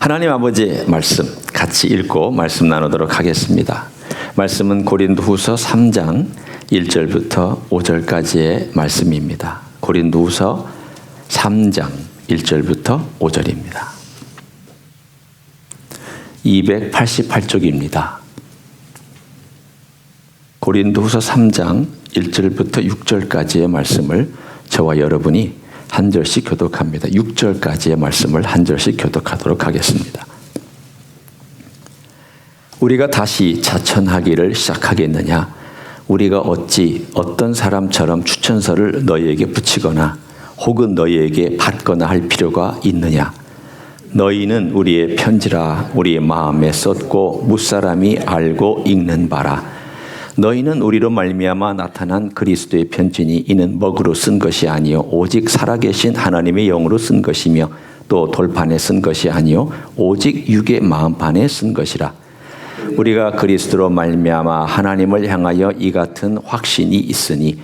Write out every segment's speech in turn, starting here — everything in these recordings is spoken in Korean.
하나님 아버지의 말씀 같이 읽고 말씀 나누도록 하겠습니다. 말씀은 고린도후서 3장 1절부터 5절까지의 말씀입니다. 고린도후서 3장 1절부터 5절입니다. 288쪽입니다. 고린도후서 3장 1절부터 6절까지의 말씀을 저와 여러분이 한 절씩 교독합니다. 6절까지의 말씀을 한 절씩 교독하도록 하겠습니다. 우리가 다시 자천하기를 시작하겠느냐? 우리가 어찌 어떤 사람처럼 추천서를 너희에게 붙이거나 혹은 너희에게 받거나 할 필요가 있느냐? 너희는 우리의 편지라 우리의 마음에 썼고 무사람이 알고 읽는 바라. 너희는 우리로 말미암아 나타난 그리스도의 편지니 이는 먹으로 쓴 것이 아니요 오직 살아계신 하나님의 영으로 쓴 것이며 또 돌판에 쓴 것이 아니요 오직 육의 마음판에 쓴 것이라. 우리가 그리스도로 말미암아 하나님을 향하여 이 같은 확신이 있으니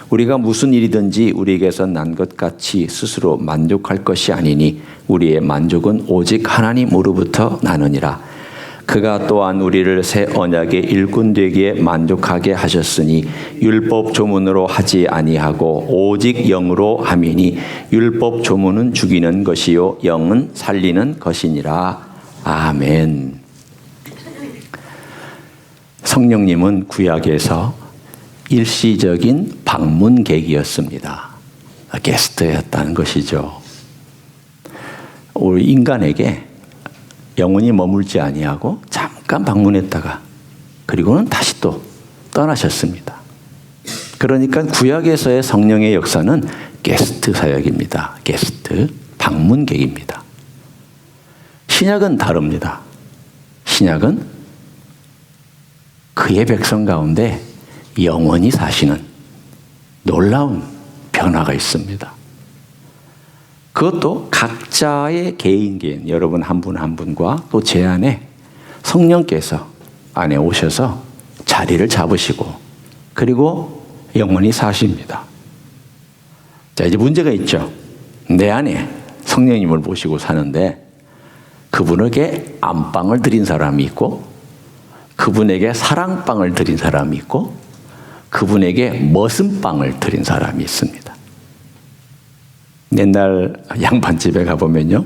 우리가 무슨 일이든지 우리에게서 난 것 같이 스스로 만족할 것이 아니니 우리의 만족은 오직 하나님으로부터 나느니라. 그가 또한 우리를 새 언약의 일꾼 되기에 만족하게 하셨으니 율법 조문으로 하지 아니하고 오직 영으로 함이니 율법 조문은 죽이는 것이요 영은 살리는 것이니라. 아멘. 성령님은 구약에서 일시적인 방문객이었습니다. 게스트였다는 것이죠. 우리 인간에게 영원히 머물지 아니하고 잠깐 방문했다가 그리고는 다시 또 떠나셨습니다. 그러니까 구약에서의 성령의 역사는 게스트 사역입니다. 게스트, 방문객입니다. 신약은 다릅니다. 신약은 그의 백성 가운데 영원히 사시는 놀라운 변화가 있습니다. 그것도 각자의 개인 여러분 한 분 한 분과 또 제 안에 성령께서 안에 오셔서 자리를 잡으시고 그리고 영원히 사십니다. 자, 이제 문제가 있죠. 내 안에 성령님을 모시고 사는데 그분에게 안방을 드린 사람이 있고 그분에게 사랑방을 드린 사람이 있고 그분에게 머슴방을 드린 사람이 있습니다. 옛날 양반집에 가보면요.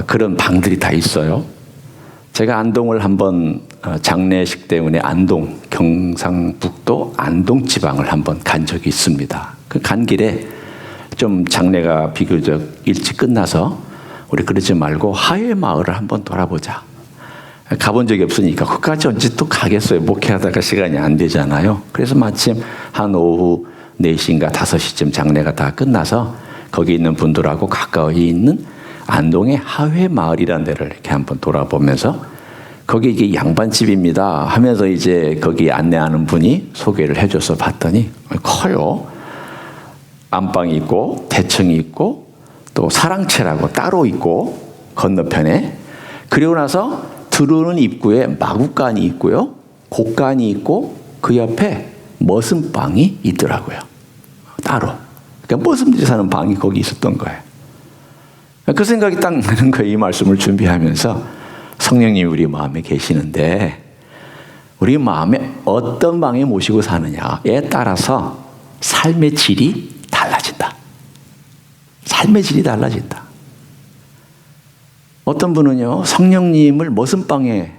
그런 방들이 다 있어요. 제가 안동을 한번 장례식 때문에 안동, 경상북도 안동 지방을 한번 간 적이 있습니다. 그 간 길에 좀 장례가 비교적 일찍 끝나서 우리 그러지 말고 하회마을을 한번 돌아보자. 가본 적이 없으니까 그까지 언제 또 가겠어요. 목회하다가 시간이 안 되잖아요. 그래서 마침 한 오후 4시인가 5시쯤 장례가 다 끝나서 거기 있는 분들하고 가까이 있는 안동의 하회마을이라는 데를 이렇게 한번 돌아보면서 거기 이게 양반집입니다 하면서 이제 거기 안내하는 분이 소개를 해줘서 봤더니 커요. 안방이 있고 대청이 있고 또 사랑채라고 따로 있고 건너편에 그리고 나서 들어오는 입구에 마구간이 있고요. 곡간이 있고 그 옆에 머슴방이 있더라고요. 따로. 그러니까 머슴들이 사는 방이 거기 있었던 거예요. 그 생각이 딱 나는 거예요. 이 말씀을 준비하면서 성령님이 우리 마음에 계시는데 우리 마음에 어떤 방에 모시고 사느냐에 따라서 삶의 질이 달라진다. 삶의 질이 달라진다. 어떤 분은요. 성령님을 머슴방에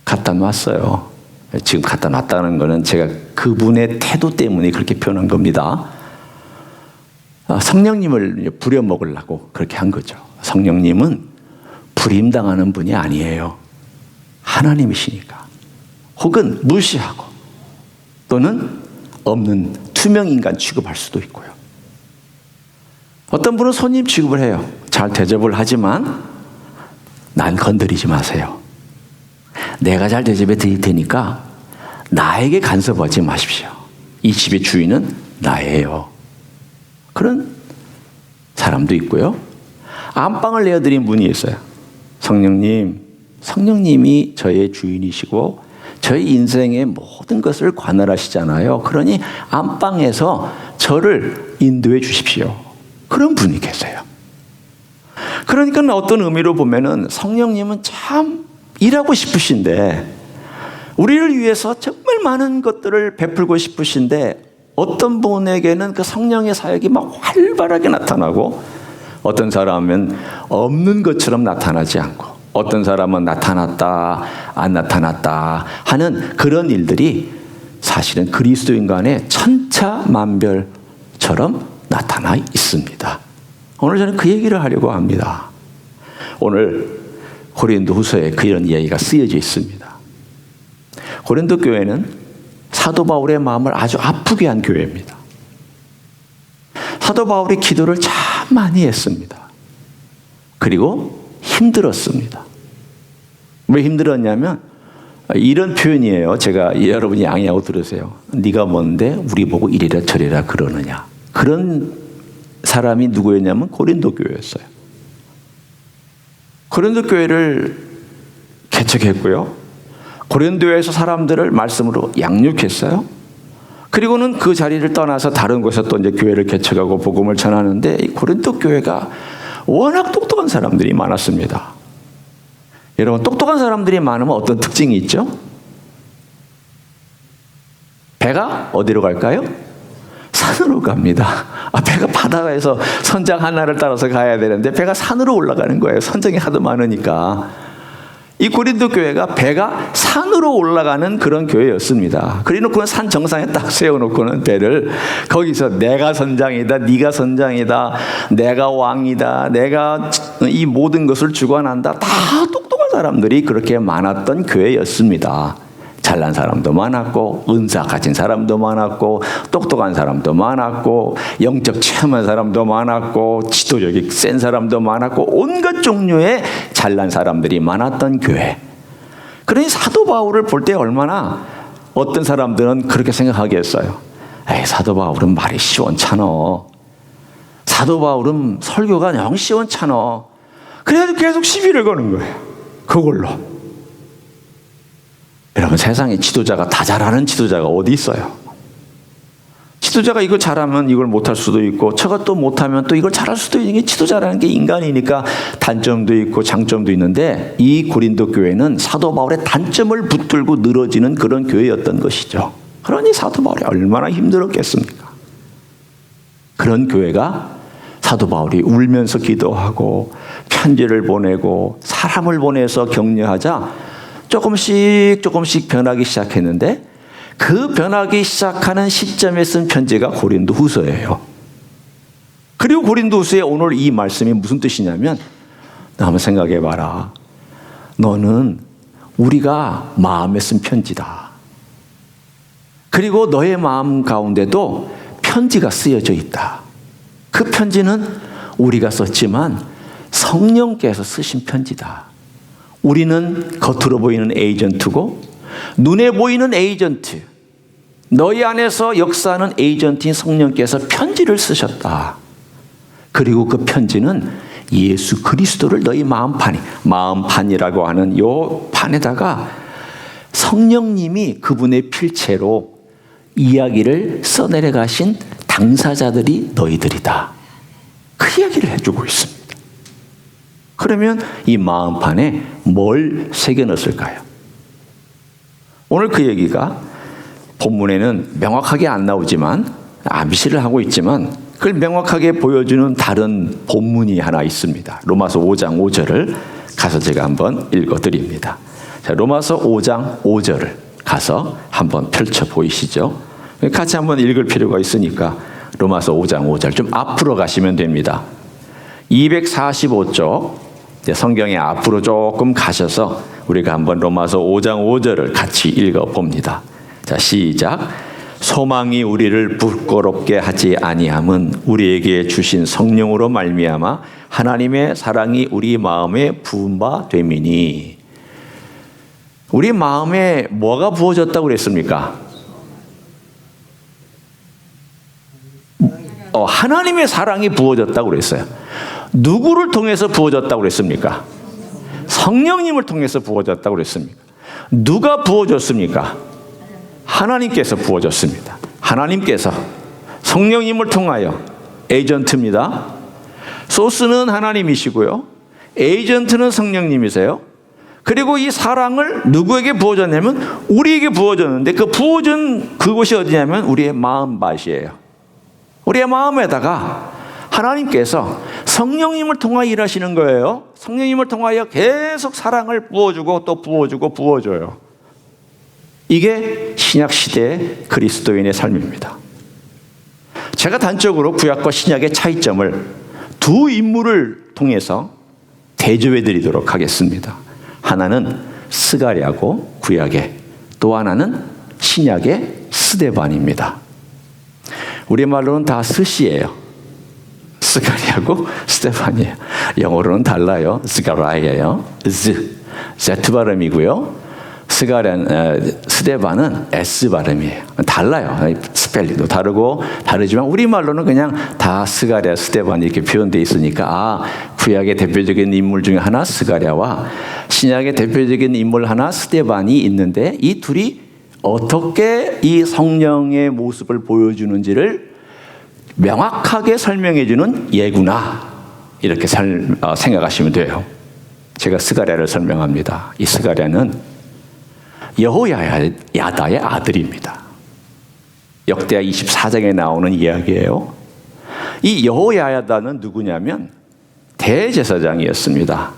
갖다 놨어요. 지금 갖다 놨다는 거는 제가 그분의 태도 때문에 그렇게 표현한 겁니다. 성령님을 부려먹으려고 그렇게 한 거죠. 성령님은 부림당하는 분이 아니에요. 하나님이시니까. 혹은 무시하고 또는 없는 투명인간 취급할 수도 있고요. 어떤 분은 손님 취급을 해요. 잘 대접을 하지만 난 건드리지 마세요. 내가 잘 대접해 드릴 테니까 나에게 간섭하지 마십시오. 이 집의 주인은 나예요. 그런 사람도 있고요. 안방을 내어드린 분이 있어요. 성령님이 저의 주인이시고 저희 인생의 모든 것을 관할하시잖아요. 그러니 안방에서 저를 인도해 주십시오. 그런 분이 계세요. 그러니까 어떤 의미로 보면은 성령님은 참 일하고 싶으신데, 우리를 위해서 정말 많은 것들을 베풀고 싶으신데, 어떤 분에게는 그 성령의 사역이 막 활발하게 나타나고, 어떤 사람은 없는 것처럼 나타나지 않고, 어떤 사람은 나타났다 안 나타났다 하는 그런 일들이 사실은 그리스도인 간의 천차만별처럼 나타나 있습니다. 오늘 저는 그 얘기를 하려고 합니다. 오늘 고린도후서에 그런 이야기가 쓰여져 있습니다. 고린도 교회는 사도 바울의 마음을 아주 아프게 한 교회입니다. 사도 바울이 기도를 참 많이 했습니다. 그리고 힘들었습니다. 왜 힘들었냐면 이런 표현이에요. 제가 여러분이 양해하고 들으세요. 네가 뭔데 우리 보고 이리라 저리라 그러느냐. 그런 사람이 누구였냐면 고린도 교회였어요. 고린도 교회를 개척했고요. 고린도에서 사람들을 말씀으로 양육했어요. 그리고는 그 자리를 떠나서 다른 곳에서 또 이제 교회를 개척하고 복음을 전하는데, 이 고린도 교회가 워낙 똑똑한 사람들이 많았습니다. 여러분, 똑똑한 사람들이 많으면 어떤 특징이 있죠? 배가 어디로 갈까요? 산으로 갑니다. 배가 바다에서 선장 하나를 따라서 가야 되는데 배가 산으로 올라가는 거예요. 선장이 하도 많으니까. 이 고린도 교회가 배가 산으로 올라가는 그런 교회였습니다. 그래놓고는 산 정상에 딱 세워놓고는 배를, 거기서 내가 선장이다, 네가 선장이다, 내가 왕이다, 내가 이 모든 것을 주관한다. 다 똑똑한 사람들이 그렇게 많았던 교회였습니다. 잘난 사람도 많았고, 은사 가진 사람도 많았고, 똑똑한 사람도 많았고, 영적 체험한 사람도 많았고, 지도력이 센 사람도 많았고, 온갖 종류의 잘난 사람들이 많았던 교회. 그러니 사도 바울을 볼 때 얼마나 어떤 사람들은 그렇게 생각하겠어요. 에이, 사도 바울은 말이 시원찮어. 사도 바울은 설교가 영 시원찮어. 그래도 계속 시비를 거는 거예요. 그걸로. 여러분, 세상에 지도자가 다 잘하는 지도자가 어디 있어요? 지도자가 이거 잘하면 이걸 못할 수도 있고, 저것도 못하면 또 이걸 잘할 수도 있는 게, 지도자라는 게 인간이니까 단점도 있고 장점도 있는데, 이 고린도 교회는 사도 바울의 단점을 붙들고 늘어지는 그런 교회였던 것이죠. 그러니 사도 바울이 얼마나 힘들었겠습니까? 그런 교회가 사도 바울이 울면서 기도하고 편지를 보내고 사람을 보내서 격려하자 조금씩 변하기 시작했는데, 그 변하기 시작하는 시점에 쓴 편지가 고린도후서예요. 그리고 고린도후서에 오늘 이 말씀이 무슨 뜻이냐면, 너 한번 생각해 봐라. 너는 우리가 마음에 쓴 편지다. 그리고 너의 마음 가운데도 편지가 쓰여져 있다. 그 편지는 우리가 썼지만 성령께서 쓰신 편지다. 우리는 겉으로 보이는 에이전트고, 눈에 보이는 에이전트, 너희 안에서 역사하는 에이전트인 성령께서 편지를 쓰셨다. 그리고 그 편지는 예수 그리스도를 너희 마음판이라고 하는 요 판에다가 성령님이 그분의 필체로 이야기를 써내려 가신 당사자들이 너희들이다. 그 이야기를 해주고 있습니다. 그러면 이 마음판에 뭘 새겨넣었을까요? 오늘 그 얘기가 본문에는 명확하게 안 나오지만, 암시를 하고 있지만, 그걸 명확하게 보여주는 다른 본문이 하나 있습니다. 로마서 5장 5절을 가서 제가 한번 읽어드립니다. 자, 로마서 5장 5절을 가서 한번 펼쳐 보이시죠? 같이 한번 읽을 필요가 있으니까 로마서 5장 5절 좀 앞으로 가시면 됩니다. 245쪽 성경의 앞으로 조금 가셔서 우리가 한번 로마서 5장 5절을 같이 읽어봅니다. 자, 시작. 소망이 우리를 부끄럽게 하지 아니함은 우리에게 주신 성령으로 말미암아 하나님의 사랑이 우리 마음에 부은 바 됨이니. 우리 마음에 뭐가 부어졌다고 그랬습니까? 하나님의 사랑이 부어졌다고 그랬어요. 누구를 통해서 부어졌다고 그랬습니까? 성령님을 통해서 부어졌다고 그랬습니까? 누가 부어줬습니까? 하나님께서 부어줬습니다. 하나님께서 성령님을 통하여, 에이전트입니다. 소스는 하나님이시고요. 에이전트는 성령님이세요. 그리고 이 사랑을 누구에게 부어줬냐면 우리에게 부어줬는데 그 부어준 그곳이 어디냐면 우리의 마음밭이에요. 우리의 마음에다가 하나님께서 성령님을 통하여 일하시는 거예요. 성령님을 통하여 계속 사랑을 부어주고 또 부어주고 부어줘요. 이게 신약시대의 그리스도인의 삶입니다. 제가 단적으로 구약과 신약의 차이점을 두 인물을 통해서 대조해 드리도록 하겠습니다. 하나는 스가랴고 구약의, 또 하나는 신약의 스데반입니다. 우리말로는 다 스시예요. 스가랴고 스데반이에요. 영어로는 달라요. 스가라이예요. Z 발음이고요. 스데반은 S 발음이에요. 달라요. 스펠링도 다르고 다르지만 우리말로는 그냥 다 스가랴, 스데반 이렇게 표현되어 있으니까 구약의 대표적인 인물 중에 하나 스가랴와 신약의 대표적인 인물 하나 스데반이 있는데 이 둘이 어떻게 이 성령의 모습을 보여주는지를 명확하게 설명해 주는 예구나 이렇게 생각하시면 돼요. 제가 스가랴를 설명합니다. 이 스가랴는 여호야다의 아들입니다. 역대하 24장에 나오는 이야기예요. 이 여호야다는 누구냐면 대제사장이었습니다.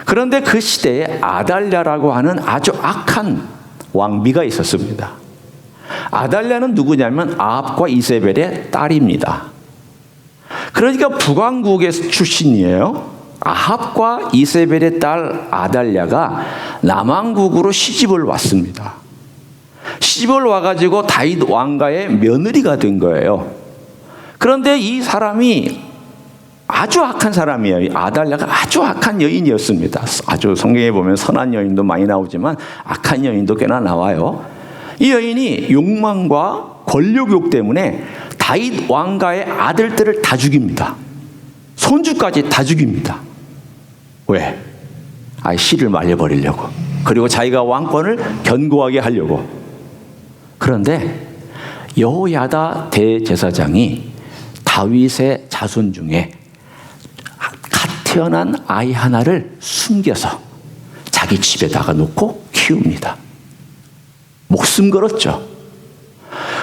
그런데 그 시대에 아달랴라고 하는 아주 악한 왕비가 있었습니다. 아달랴는 누구냐면 아합과 이세벨의 딸입니다. 그러니까 북왕국의 출신이에요. 아합과 이세벨의 딸 아달랴가 남왕국으로 시집을 왔습니다. 시집을 와가지고 다윗 왕가의 며느리가 된 거예요. 그런데 이 사람이 아주 악한 사람이에요. 아달랴가 아주 악한 여인이었습니다. 아주 성경에 보면 선한 여인도 많이 나오지만 악한 여인도 꽤나 나와요. 이 여인이 욕망과 권력욕 때문에 다윗 왕가의 아들들을 다 죽입니다. 손주까지 다 죽입니다. 왜? 씨를 말려버리려고. 그리고 자기가 왕권을 견고하게 하려고. 그런데 여호야다 대제사장이 다윗의 자손 중에 갓 태어난 아이 하나를 숨겨서 자기 집에다가 놓고 키웁니다. 목숨 걸었죠.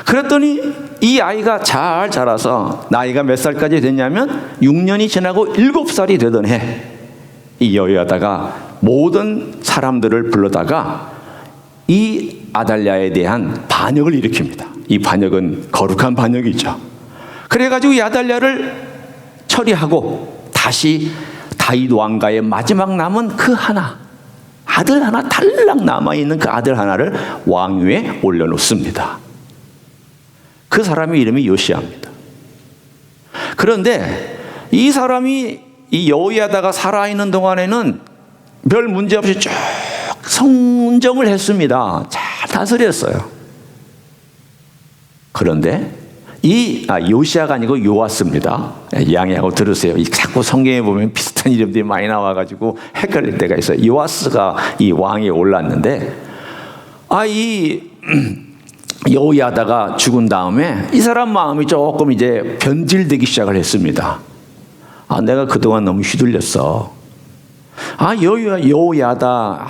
그랬더니 이 아이가 잘 자라서 나이가 몇 살까지 됐냐면 6년이 지나고 7살이 되던 해 이 여호야다가 모든 사람들을 불러다가 이 아달랴에 대한 반역을 일으킵니다. 이 반역은 거룩한 반역이죠. 그래가지고 이 아달랴를 처리하고 다시 다윗 왕가의 마지막 남은 그 하나, 아들 하나 달랑 남아있는 그 아들 하나를 왕위에 올려놓습니다. 그 사람의 이름이 요시야입니다. 그런데 이 사람이 이 여호야다가 살아있는 동안에는 별 문제 없이 쭉 성정을 했습니다. 잘 다스렸어요. 그런데 요시야가 아니고 요아스입니다. 양해하고 들으세요. 자꾸 성경에 보면 비슷한 이름들이 많이 나와가지고 헷갈릴 때가 있어요. 요아스가 이 왕에 올랐는데 이 여호야다가 죽은 다음에 이 사람 마음이 조금 이제 변질되기 시작을 했습니다. 내가 그동안 너무 휘둘렸어. 여호야다,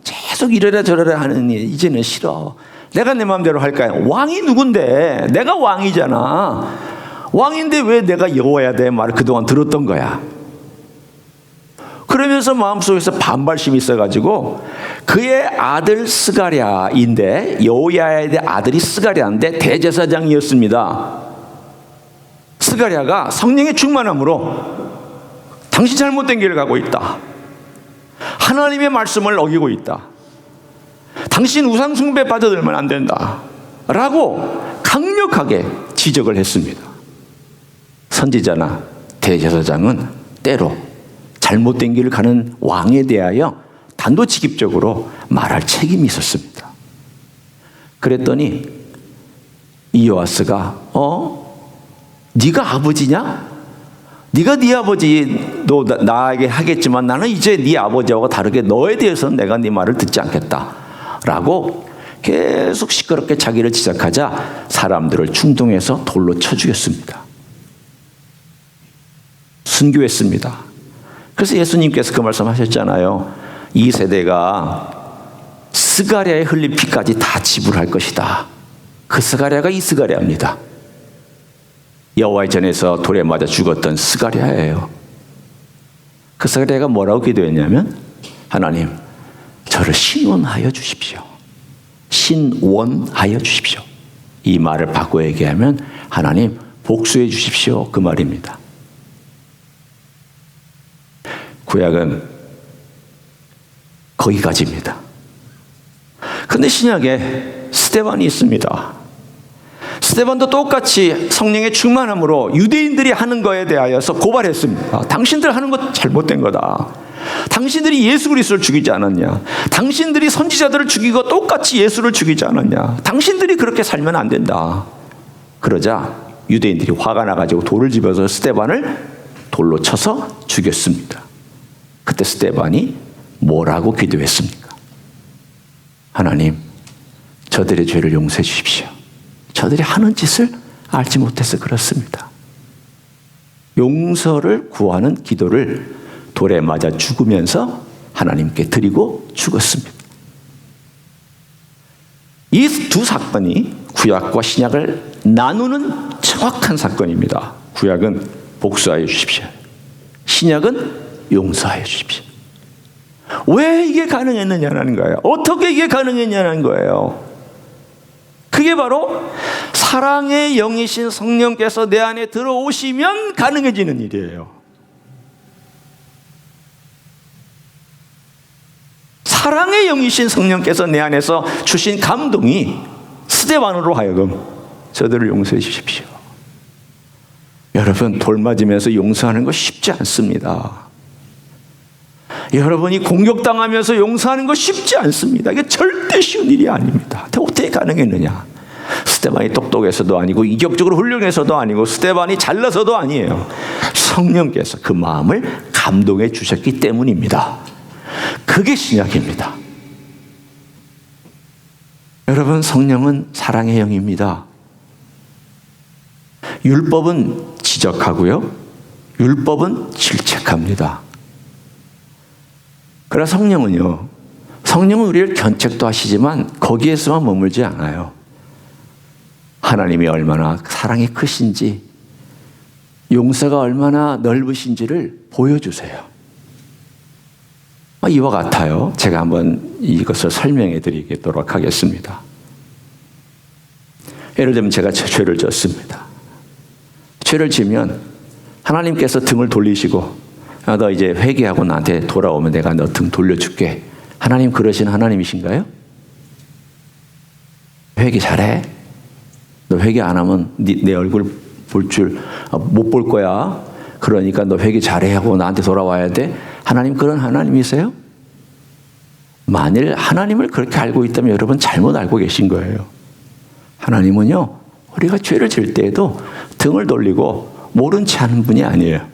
계속 이래라 저래라 하는 일 이제는 싫어. 내가 내 마음대로 할까요? 왕이 누군데? 내가 왕이잖아. 왕인데 왜 내가 여호야다의 말을 그동안 들었던 거야? 그러면서 마음속에서 반발심이 있어가지고 그의 아들 스가랴인데, 여호야다의 아들이 스가랴인데 대제사장이었습니다. 스가랴가 성령의 충만함으로 당신 잘못된 길을 가고 있다. 하나님의 말씀을 어기고 있다. 당신 우상 숭배 빠져들면 안 된다. 라고 강력하게 지적을 했습니다. 선지자나 대제사장은 때로 잘못된 길을 가는 왕에 대하여 단도직입적으로 말할 책임이 있었습니다. 그랬더니 이 요아스가 네가 아버지냐? 네가 네 아버지도 나에게 하겠지만 나는 이제 네 아버지하고 다르게 너에 대해서는 내가 네 말을 듣지 않겠다 라고 계속 시끄럽게 자기를 지적하자 사람들을 충동해서 돌로 쳐 죽였습니다. 순교했습니다. 그래서 예수님께서 그 말씀하셨잖아요. 이 세대가 스가랴의 흘린 피까지 다 지불할 것이다. 그 스가랴가 이 스가랴입니다. 여호와의 전에서 돌에 맞아 죽었던 스가랴예요. 그 스가랴가 뭐라고 기도했냐면, 하나님, 저를 신원하여 주십시오. 신원하여 주십시오. 이 말을 바꿔 얘기하면 하나님 복수해 주십시오, 그 말입니다. 구약은 거기까지입니다. 그런데 신약에 스데반이 있습니다. 스데반도 똑같이 성령의 충만함으로 유대인들이 하는 거에 대하여서 고발했습니다. 당신들 하는 것 잘못된 거다. 당신들이 예수 그리스도를 죽이지 않았냐? 당신들이 선지자들을 죽이고 똑같이 예수를 죽이지 않았냐? 당신들이 그렇게 살면 안 된다. 그러자 유대인들이 화가 나가지고 돌을 집어서 스데반을 돌로 쳐서 죽였습니다. 그때 스데반이 뭐라고 기도했습니까? 하나님, 저들의 죄를 용서해 주십시오. 저들이 하는 짓을 알지 못해서 그렇습니다. 용서를 구하는 기도를 돌에 맞아 죽으면서 하나님께 드리고 죽었습니다. 이 두 사건이 구약과 신약을 나누는 정확한 사건입니다. 구약은 복수하여 주십시오. 신약은 용서하여 주십시오. 왜 이게 가능했느냐는 거예요. 어떻게 이게 가능했냐는 거예요. 그게 바로 사랑의 영이신 성령께서 내 안에 들어오시면 가능해지는 일이에요. 사랑의 영이신 성령께서 내 안에서 주신 감동이 스데반으로 하여금 저들을 용서해 주십시오. 여러분, 돌 맞으면서 용서하는 거 쉽지 않습니다. 여러분이 공격당하면서 용서하는 거 쉽지 않습니다. 이게 절대 쉬운 일이 아닙니다. 어떻게 가능했느냐? 스데반이 똑똑해서도 아니고 이격적으로 훌륭해서도 아니고 스데반이 잘나서도 아니에요. 성령께서 그 마음을 감동해 주셨기 때문입니다. 그게 신약입니다. 여러분, 성령은 사랑의 영입니다. 율법은 지적하고요, 율법은 질책합니다. 그러나 성령은 우리를 견책도 하시지만 거기에서만 머물지 않아요. 하나님이 얼마나 사랑이 크신지, 용서가 얼마나 넓으신지를 보여주세요. 이와 같아요. 제가 한번 이것을 설명해 드리도록 하겠습니다. 예를 들면 제가 죄를 졌습니다. 죄를 지면 하나님께서 등을 돌리시고, 너 이제 회개하고 나한테 돌아오면 내가 너 등 돌려줄게. 하나님 그러신 하나님이신가요? 회개 잘해? 너 회개 안 하면 내 얼굴 못 볼 거야. 그러니까 너 회개 잘해 하고 나한테 돌아와야 돼. 하나님 그런 하나님이세요? 만일 하나님을 그렇게 알고 있다면 여러분 잘못 알고 계신 거예요. 하나님은요, 우리가 죄를 질 때에도 등을 돌리고 모른 체 하는 분이 아니에요.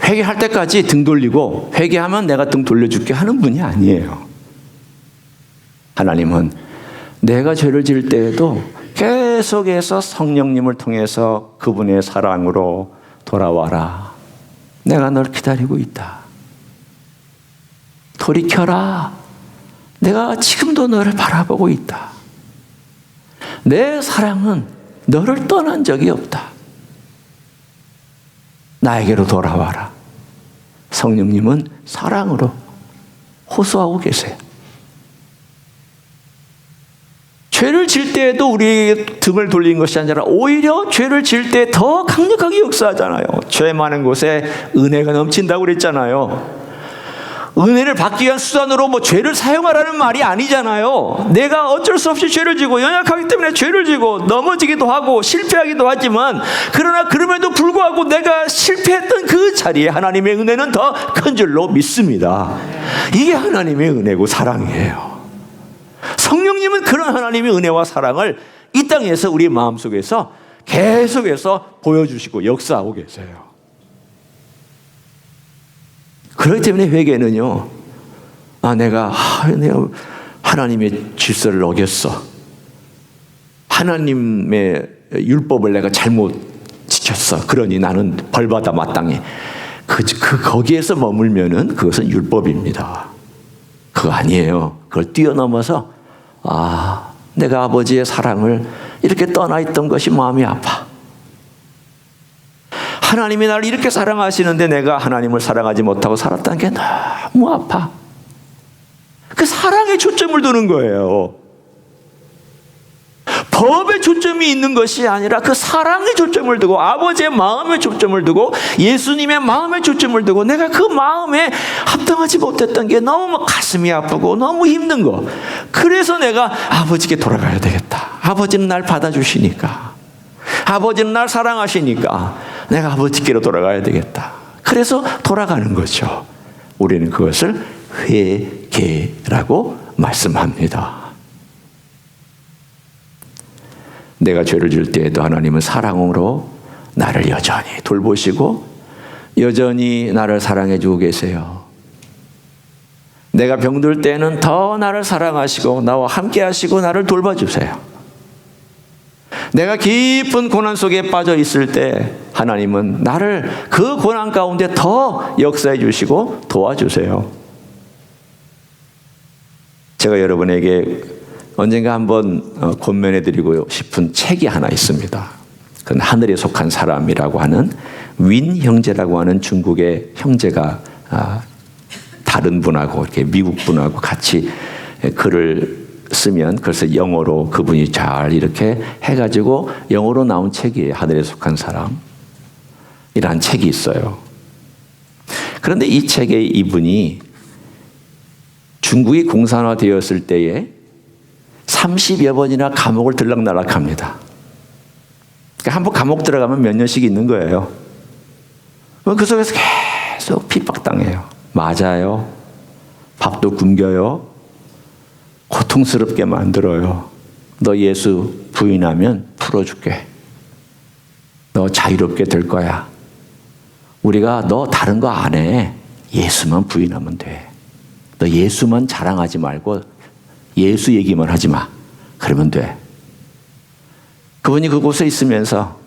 회개할 때까지 등 돌리고 회개하면 내가 등 돌려줄게 하는 분이 아니에요. 하나님은 내가 죄를 지을 때에도 계속해서 성령님을 통해서 그분의 사랑으로 돌아와라. 내가 널 기다리고 있다. 돌이켜라. 내가 지금도 너를 바라보고 있다. 내 사랑은 너를 떠난 적이 없다. 나에게로 돌아와라. 성령님은 사랑으로 호소하고 계세요. 죄를 질 때에도 우리 등을 돌린 것이 아니라 오히려 죄를 질 때 더 강력하게 역사하잖아요. 죄 많은 곳에 은혜가 넘친다고 그랬잖아요. 은혜를 받기 위한 수단으로 죄를 사용하라는 말이 아니잖아요. 내가 어쩔 수 없이 죄를 지고 연약하기 때문에 죄를 지고 넘어지기도 하고 실패하기도 하지만, 그러나 그럼에도 불구하고 내가 실패했던 그 자리에 하나님의 은혜는 더 큰 줄로 믿습니다. 이게 하나님의 은혜고 사랑이에요. 성령님은 그런 하나님의 은혜와 사랑을 이 땅에서 우리 마음속에서 계속해서 보여주시고 역사하고 계세요. 그렇기 때문에 회개는요, 내가 하나님의 질서를 어겼어. 하나님의 율법을 내가 잘못 지켰어. 그러니 나는 벌받아 마땅해. 거기에서 머물면은 그것은 율법입니다. 그거 아니에요. 그걸 뛰어넘어서 내가 아버지의 사랑을 이렇게 떠나 있던 것이 마음이 아파. 하나님이 나를 이렇게 사랑하시는데 내가 하나님을 사랑하지 못하고 살았다는 게 너무 아파. 그 사랑에 초점을 두는 거예요. 법에 초점이 있는 것이 아니라 그 사랑에 초점을 두고 아버지의 마음에 초점을 두고 예수님의 마음에 초점을 두고 내가 그 마음에 합당하지 못했던 게 너무 가슴이 아프고 너무 힘든 거. 그래서 내가 아버지께 돌아가야 되겠다. 아버지는 날 받아주시니까. 아버지는 날 사랑하시니까 내가 아버지께로 돌아가야 되겠다. 그래서 돌아가는 거죠. 우리는 그것을 회개라고 말씀합니다. 내가 죄를 질 때에도 하나님은 사랑으로 나를 여전히 돌보시고 여전히 나를 사랑해 주고 계세요. 내가 병들 때는 더 나를 사랑하시고 나와 함께 하시고 나를 돌봐주세요. 내가 깊은 고난 속에 빠져 있을 때 하나님은 나를 그 고난 가운데 더 역사해 주시고 도와주세요. 제가 여러분에게 언젠가 한번 권면해 드리고 싶은 책이 하나 있습니다. 그건 하늘에 속한 사람이라고 하는 윈 형제라고 하는 중국의 형제가 다른 분하고 이렇게 미국 분하고 같이 글을 쓰면 그래서 영어로 그분이 잘 이렇게 해가지고 영어로 나온 책이에요. 하늘에 속한 사람이라는 책이 있어요. 그런데 이 책에 이분이 중국이 공산화되었을 때에 30여 번이나 감옥을 들락날락합니다. 그러니까 한번 감옥 들어가면 몇 년씩 있는 거예요. 그 속에서 계속 핍박당해요. 맞아요. 밥도 굶겨요. 고통스럽게 만들어요. 너 예수 부인하면 풀어줄게. 너 자유롭게 될 거야. 우리가 너 다른 거 안 해. 예수만 부인하면 돼. 너 예수만 자랑하지 말고 예수 얘기만 하지 마. 그러면 돼. 그분이 그곳에 있으면서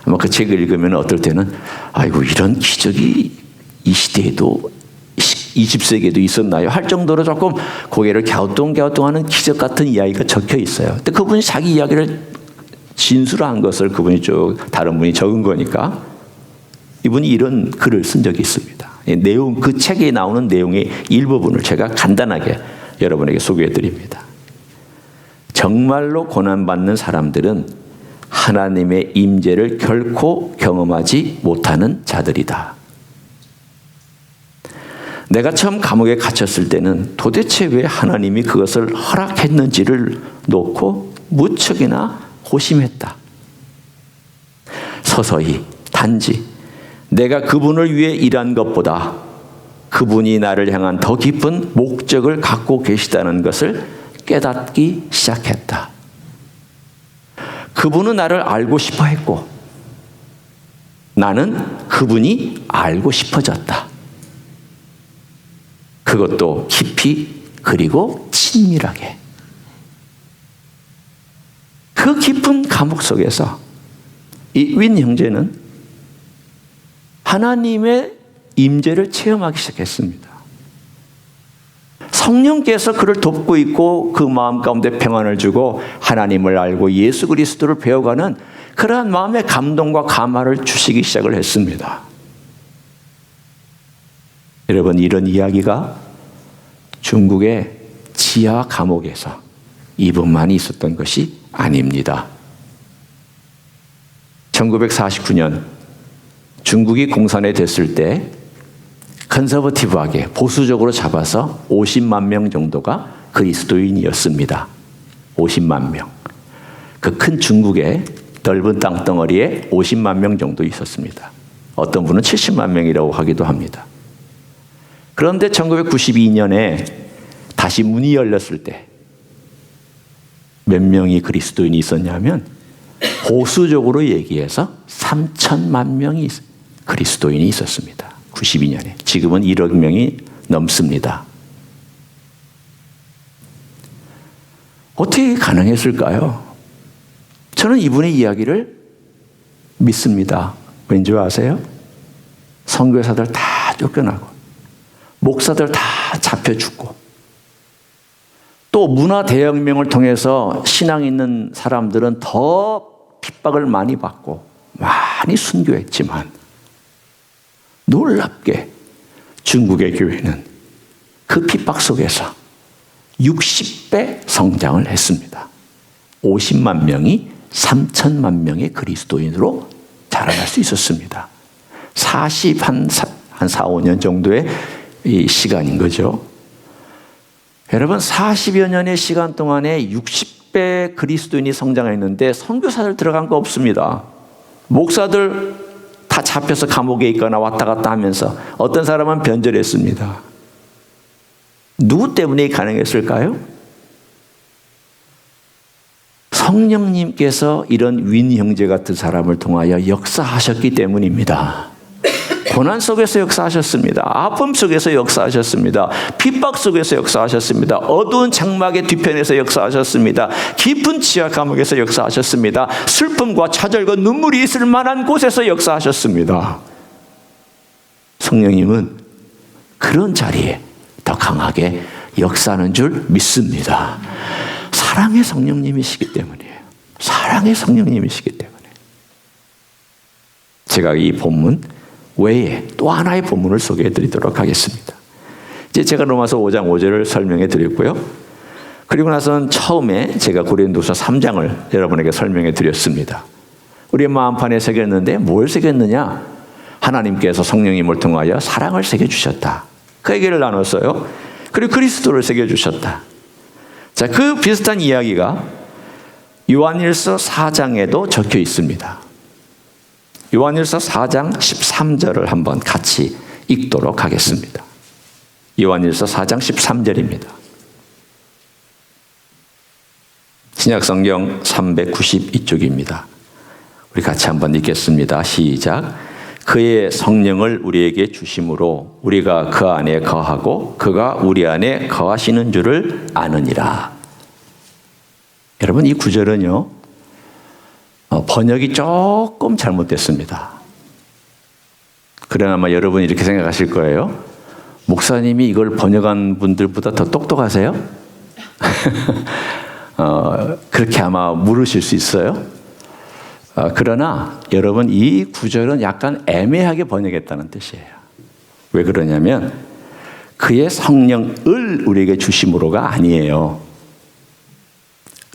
아마 그 책을 읽으면 어떨 때는 아이고 이런 기적이 이 시대에도 20세기에도 있었나요? 할 정도로 조금 고개를 갸우뚱갸우뚱하는 기적 같은 이야기가 적혀 있어요. 근데 그분이 자기 이야기를 진술한 것을 그분이 쭉 다른 분이 적은 거니까 이분이 이런 글을 쓴 적이 있습니다. 내용, 그 책에 나오는 내용의 일부분을 제가 간단하게 여러분에게 소개해 드립니다. 정말로 고난받는 사람들은 하나님의 임재를 결코 경험하지 못하는 자들이다. 내가 처음 감옥에 갇혔을 때는 도대체 왜 하나님이 그것을 허락했는지를 놓고 무척이나 고심했다. 서서히 단지 내가 그분을 위해 일한 것보다 그분이 나를 향한 더 깊은 목적을 갖고 계시다는 것을 깨닫기 시작했다. 그분은 나를 알고 싶어 했고 나는 그분이 알고 싶어졌다. 그것도 깊이 그리고 친밀하게. 그 깊은 감옥 속에서 이 윈 형제는 하나님의 임재를 체험하기 시작했습니다. 성령께서 그를 돕고 있고 그 마음 가운데 평안을 주고 하나님을 알고 예수 그리스도를 배워가는 그러한 마음의 감동과 감화를 주시기 시작을 했습니다. 여러분, 이런 이야기가 중국의 지하 감옥에서 이분만이 있었던 것이 아닙니다. 1949년 중국이 공산화 됐을 때 컨서버티브하게 보수적으로 잡아서 50만 명 정도가 그리스도인이었습니다. 50만 명. 그 큰 중국의 넓은 땅덩어리에 50만 명 정도 있었습니다. 어떤 분은 70만 명이라고 하기도 합니다. 그런데 1992년에 다시 문이 열렸을 때 몇 명이 그리스도인이 있었냐면 보수적으로 얘기해서 3천만 명이 그리스도인이 있었습니다. 92년에. 지금은 1억 명이 넘습니다. 어떻게 가능했을까요? 저는 이분의 이야기를 믿습니다. 왠지 아세요? 선교사들 다 쫓겨나고 목사들 다 잡혀 죽고 또 문화 대혁명을 통해서 신앙 있는 사람들은 더 핍박을 많이 받고 많이 순교했지만 놀랍게 중국의 교회는 그 핍박 속에서 60배 성장을 했습니다. 50만 명이 3천만 명의 그리스도인으로 자라날 수 있었습니다. 4, 5년 정도의 이 시간인 거죠. 여러분 40여 년의 시간 동안에 60배 그리스도인이 성장했는데 선교사들 들어간 거 없습니다. 목사들 다 잡혀서 감옥에 있거나 왔다 갔다 하면서 어떤 사람은 변절했습니다. 누구 때문에 가능했을까요? 성령님께서 이런 윈 형제 같은 사람을 통하여 역사하셨기 때문입니다. 고난 속에서 역사하셨습니다. 아픔 속에서 역사하셨습니다. 핍박 속에서 역사하셨습니다. 어두운 장막의 뒤편에서 역사하셨습니다. 깊은 지하 감옥에서 역사하셨습니다. 슬픔과 좌절과 눈물이 있을 만한 곳에서 역사하셨습니다. 성령님은 그런 자리에 더 강하게 역사하는 줄 믿습니다. 사랑의 성령님이시기 때문이에요. 사랑의 성령님이시기 때문에. 제가 이 본문 외에 또 하나의 본문을 소개해 드리도록 하겠습니다. 이제 제가 로마서 5장 5절을 설명해 드렸고요. 그리고 나서는 처음에 제가 고린도서 3장을 여러분에게 설명해 드렸습니다. 우리의 마음판에 새겼는데 뭘 새겼느냐? 하나님께서 성령님을 통하여 사랑을 새겨주셨다. 그 얘기를 나눴어요. 그리고 그리스도를 새겨주셨다. 자, 그 비슷한 이야기가 요한일서 4장에도 적혀 있습니다. 요한일서 4장 13절을 한번 같이 읽도록 하겠습니다. 요한일서 4장 13절입니다. 신약성경 392쪽입니다. 우리 같이 한번 읽겠습니다. 시작. 그의 성령을 우리에게 주심으로 우리가 그 안에 거하고 그가 우리 안에 거하시는 줄을 아느니라. 여러분 이 구절은요. 번역이 조금 잘못됐습니다. 그러나 아마 여러분이 이렇게 생각하실 거예요. 목사님이 이걸 번역한 분들보다 더 똑똑하세요? 그렇게 아마 물으실 수 있어요. 그러나 여러분 이 구절은 약간 애매하게 번역했다는 뜻이에요. 왜 그러냐면 그의 성령을 우리에게 주심으로가 아니에요.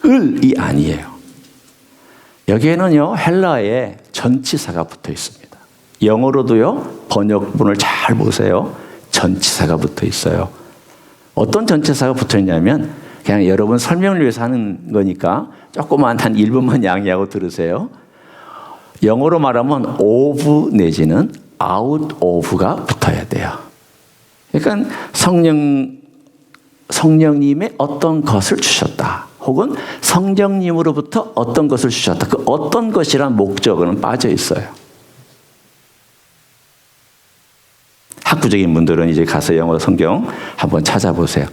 을이 아니에요. 여기에는요 헬라어에 전치사가 붙어 있습니다. 영어로도요 번역본을 잘 보세요. 전치사가 붙어 있어요. 어떤 전치사가 붙어 있냐면 그냥 여러분 설명을 위해서 하는 거니까 조그만 한 1분만 양해하고 들으세요. 영어로 말하면 of 내지는 out of가 붙어야 돼요. 그러니까 성령님의 어떤 것을 주셨다. 혹은 성령님으로부터 어떤 것을 주셨다. 그 어떤 것이란 목적어는 빠져 있어요. 학구적인 분들은 이제 가서 영어 성경 한번 찾아보세요.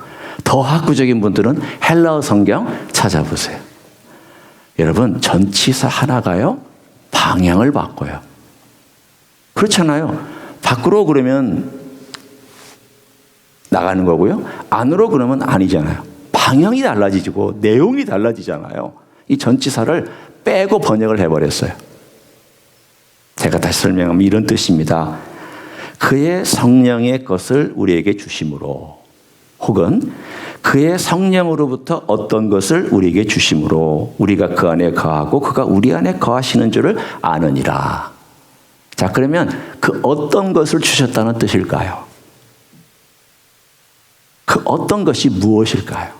더 학구적인 분들은 헬라어 성경 찾아보세요. 여러분 전치사 하나가요 방향을 바꿔요. 그렇잖아요. 밖으로 그러면 나가는 거고요. 안으로 그러면 아니잖아요. 방향이 달라지고 내용이 달라지잖아요. 이 전치사를 빼고 번역을 해버렸어요. 제가 다시 설명하면 이런 뜻입니다. 그의 성령의 것을 우리에게 주심으로 혹은 그의 성령으로부터 어떤 것을 우리에게 주심으로 우리가 그 안에 거하고 그가 우리 안에 거하시는 줄을 아느니라. 자, 그러면 그 어떤 것을 주셨다는 뜻일까요? 그 어떤 것이 무엇일까요?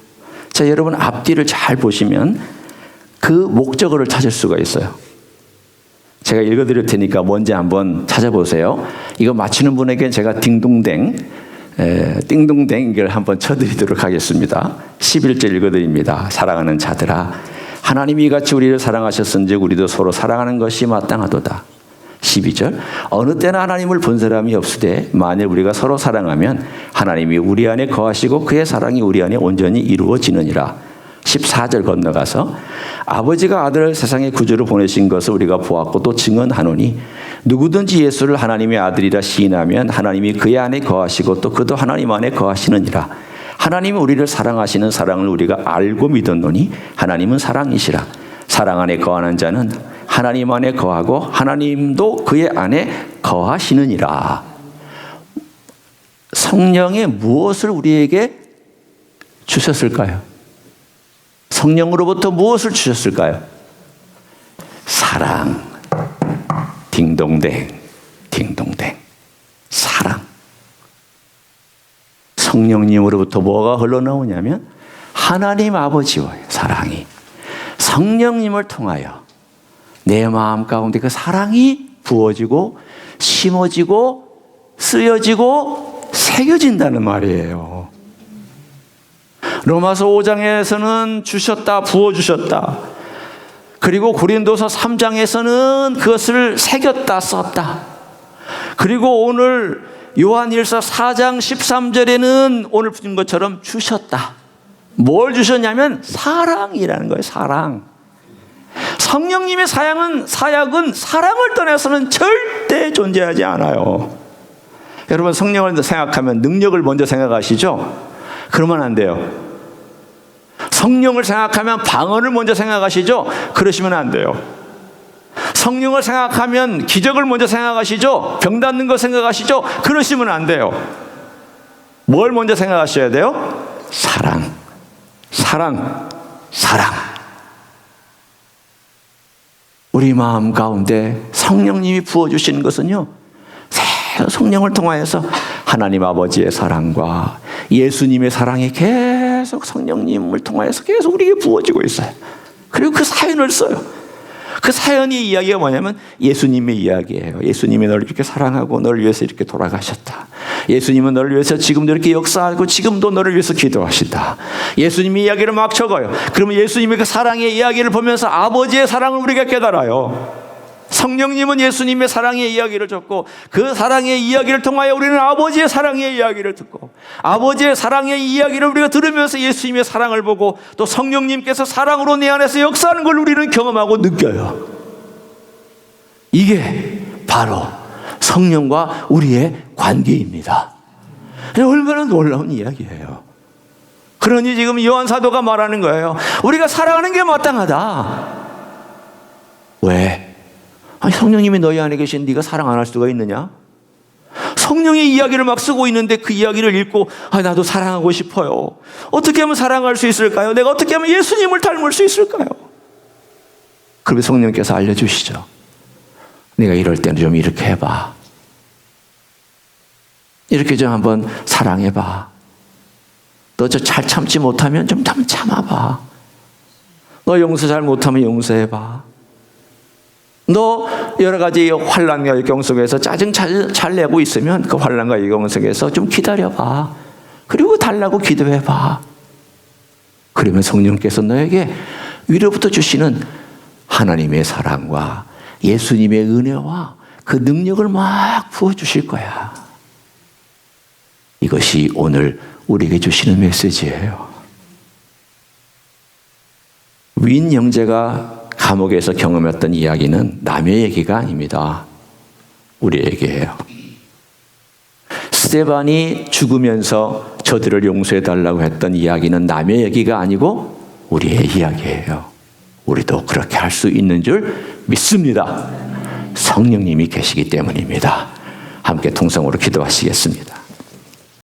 자, 여러분 앞뒤를 잘 보시면 그 목적어를 찾을 수가 있어요. 제가 읽어드릴 테니까 뭔지 한번 찾아보세요. 이거 맞히는 분에게 제가 띵동댕 이걸 한번 쳐드리도록 하겠습니다. 11절 읽어드립니다. 사랑하는 자들아 하나님이 이같이 우리를 사랑하셨은즉 우리도 서로 사랑하는 것이 마땅하도다. 12절 어느 때나 하나님을 본 사람이 없으되 만일 우리가 서로 사랑하면 하나님이 우리 안에 거하시고 그의 사랑이 우리 안에 온전히 이루어지느니라. 14절 건너가서 아버지가 아들을 세상의 구주로 보내신 것을 우리가 보았고 또 증언하노니 누구든지 예수를 하나님의 아들이라 시인하면 하나님이 그의 안에 거하시고 또 그도 하나님 안에 거하시느니라. 하나님이 우리를 사랑하시는 사랑을 우리가 알고 믿었노니 하나님은 사랑이시라. 사랑 안에 거하는 자는 하나님 안에 거하고 하나님도 그의 안에 거하시느니라. 성령의 무엇을 우리에게 주셨을까요? 성령으로부터 무엇을 주셨을까요? 사랑. 딩동댕, 딩동댕. 사랑. 성령님으로부터 뭐가 흘러나오냐면 하나님 아버지와의 사랑이 성령님을 통하여 내 마음 가운데 그 사랑이 부어지고 심어지고 쓰여지고 새겨진다는 말이에요. 로마서 5장에서는 주셨다, 부어주셨다. 그리고 고린도서 3장에서는 그것을 새겼다, 썼다. 그리고 오늘 요한일서 4장 13절에는 오늘 본 것처럼 주셨다. 뭘 주셨냐면 사랑이라는 거예요. 사랑. 성령님의 사역은 사랑을 떠나서는 절대 존재하지 않아요. 여러분 성령을 생각하면 능력을 먼저 생각하시죠? 그러면 안 돼요. 성령을 생각하면 방언을 먼저 생각하시죠? 그러시면 안 돼요. 성령을 생각하면 기적을 먼저 생각하시죠? 병 낫는 거 생각하시죠? 그러시면 안 돼요. 뭘 먼저 생각하셔야 돼요? 사랑, 사랑, 사랑. 우리 마음 가운데 성령님이 부어주시는 것은요, 성령을 통하여서 하나님 아버지의 사랑과 예수님의 사랑이 계속 성령님을 통하여서 계속 우리에게 부어지고 있어요. 그리고 그 사연을 써요. 그 사연의 이야기가 뭐냐면 예수님의 이야기예요. 예수님이 너를 이렇게 사랑하고 너를 위해서 이렇게 돌아가셨다. 예수님은 너를 위해서 지금도 이렇게 역사하고 지금도 너를 위해서 기도하신다. 예수님의 이야기를 막 적어요. 그러면 예수님의 그 사랑의 이야기를 보면서 아버지의 사랑을 우리가 깨달아요. 성령님은 예수님의 사랑의 이야기를 적고 그 사랑의 이야기를 통하여 우리는 아버지의 사랑의 이야기를 듣고 아버지의 사랑의 이야기를 우리가 들으면서 예수님의 사랑을 보고 또 성령님께서 사랑으로 내 안에서 역사하는 걸 우리는 경험하고 느껴요. 이게 바로 성령과 우리의 관계입니다. 얼마나 놀라운 이야기예요. 그러니 지금 요한 사도가 말하는 거예요. 우리가 사랑하는 게 마땅하다. 왜? 아니, 성령님이 너희 안에 계신 네가 사랑 안 할 수가 있느냐? 성령의 이야기를 막 쓰고 있는데 그 이야기를 읽고 나도 사랑하고 싶어요. 어떻게 하면 사랑할 수 있을까요? 내가 어떻게 하면 예수님을 닮을 수 있을까요? 그러면 성령께서 알려주시죠. 네가 이럴 때는 좀 이렇게 해봐. 이렇게 좀 한번 사랑해봐. 너 저 잘 참지 못하면 좀 참아봐. 너 용서 잘 못하면 용서해봐. 너 여러 가지 환난과 역경 속에서 짜증 잘 내고 있으면 그 환난과 역경 속에서 좀 기다려봐. 그리고 달라고 기도해봐. 그러면 성령께서 너에게 위로부터 주시는 하나님의 사랑과 예수님의 은혜와 그 능력을 막 부어주실 거야. 이것이 오늘 우리에게 주시는 메시지예요. 윈 형제가 감옥에서 경험했던 이야기는 남의 얘기가 아닙니다. 우리 얘기예요. 스데반이 죽으면서 저들을 용서해달라고 했던 이야기는 남의 얘기가 아니고 우리의 이야기예요. 우리도 그렇게 할 수 있는 줄 믿습니다. 성령님이 계시기 때문입니다. 함께 통성으로 기도하시겠습니다.